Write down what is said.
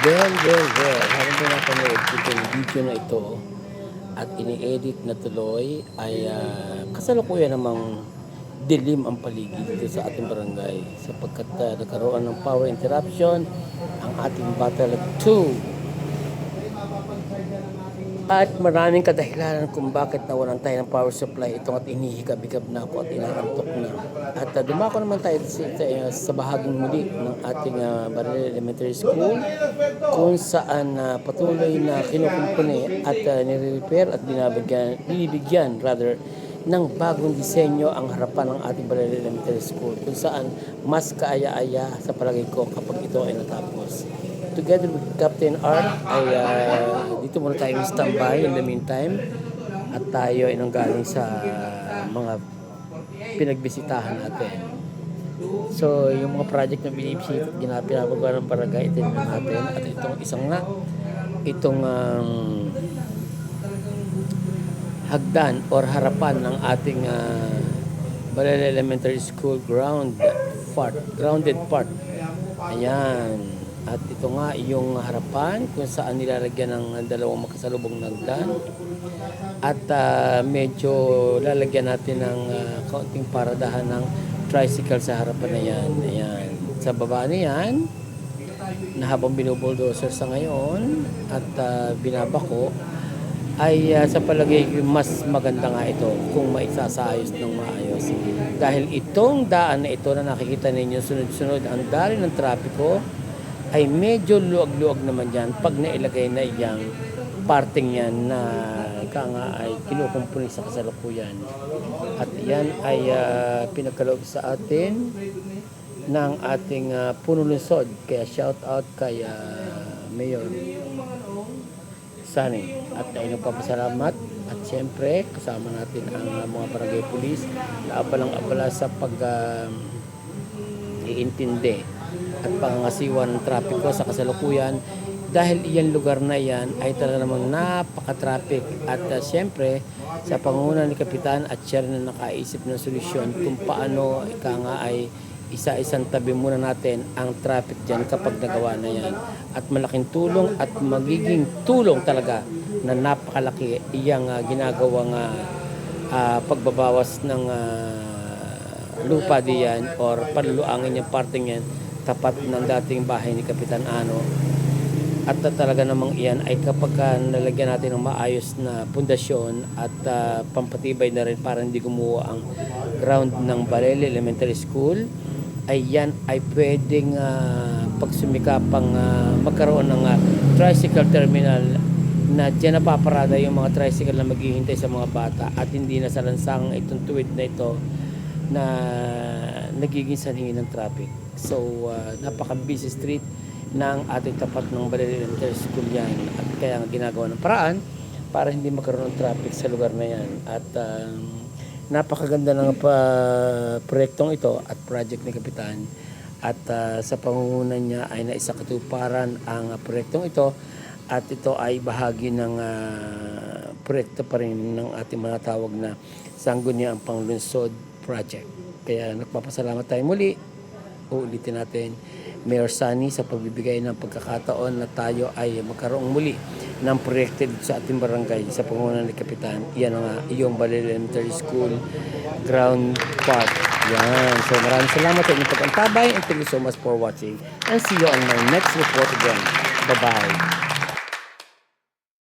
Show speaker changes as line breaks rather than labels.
Well. Habang pinapanood ko itong video na ito at ini-edit na tuloy ay kasalukuyan namang dilim ang paligid dito sa ating barangay sapagkat nagkaroon ng power interruption ang ating Battle 2. At maraming kadahilanan kung bakit nawalan tayo ng power supply. Ito at inihikab-hikab na ako at inaantok na. At dumako naman tayo sa bahaging muli ng ating Barangay Elementary School kung saan patuloy na kinukumpuni at nire-repair at binibigyan ng bagong disenyo ang harapan ng ating Barangay Elementary School kung saan mas kaaya-aya sa palagay ko kapag ito ay natapos. Together with Captain Art ay dito muna tayong standby in the meantime at tayo ay nanggaling sa mga pinagbisitahan natin. So yung mga project na binibisita at pinapagawa ng barangay ito natin at itong hagdan or harapan ng ating Balele Elementary School grounded part. Ayan. At ito nga yung harapan kung saan nilalagyan ng dalawang makasalubong na hagdan. At medyo lalagyan natin ng kaunting paradahan ng tricycle sa harapan na yan. Ayan. Sa baba niyan, na habang binubulldozer sa ngayon at binabako, ay sa palagay mas maganda nga ito kung maisasayos ng maayos. Dahil itong daan na ito na nakikita ninyo sunod-sunod ang dali ng trapiko, ay medyo luwag-luwag naman yan pag nailagay na iyang parting yan na ay kinukumpuni sa kasalukuyan. At yan ay pinagkaloob sa atin ng ating punulunsod. Kaya shout out kay Mayor Sunny. At ay nagpapasalamat at siyempre kasama natin ang mga barangay police na abalang-abala sa iintindi at pangangasiwa ng trapiko sa kasalukuyan dahil iyan lugar na yan ay talaga namang napaka-traffic at siyempre sa pangunguna ni Kapitan at siya rin na nakaisip ng solusyon kung paano ay isa-isang tabi muna natin ang traffic dyan kapag nagawa na yan at malaking tulong at magiging tulong talaga na napakalaki iyang ginagawang pagbabawas ng lupa diyan or paluluangin yung parting yan tapat ng dating bahay ni Kapitan Ano. At talaga namang iyan ay kapag nalagyan natin ng maayos na pundasyon at pampatibay na rin para hindi gumuho ang ground ng Balele Elementary School, ay yan ay pwedeng pagsumikapang magkaroon ng tricycle terminal na dyan napaparada yung mga tricycle na maghihintay sa mga bata at hindi na sa lansang itong tuwid na ito na nagiging sanhi ng traffic. So, napaka-busy street ng ating tapat ng Balele Elementary School yan. At kaya ginagawa ng paraan para hindi magkaroon ng traffic sa lugar na yan. At napakaganda ng proyektong ito at project ni Kapitan. At sa pangunguna niya ay naisakatuparan ang proyektong ito. At ito ay bahagi ng proyekto pa rin ng ating mga tawag na Sangguniang Panglungsod Project. Kaya nagpapasalamat tayo muli. Uulitin natin Mayor Sunny sa pagbibigay ng pagkakataon na tayo ay magkaroong muli ng proyekto sa ating barangay sa pangunan ni Kapitan. Yan ang iyong Balele Elementary School ground part. Yan. So maraming salamat sa inyong pag-antabay and thank you so much for watching and see you on my next report again. Bye-bye.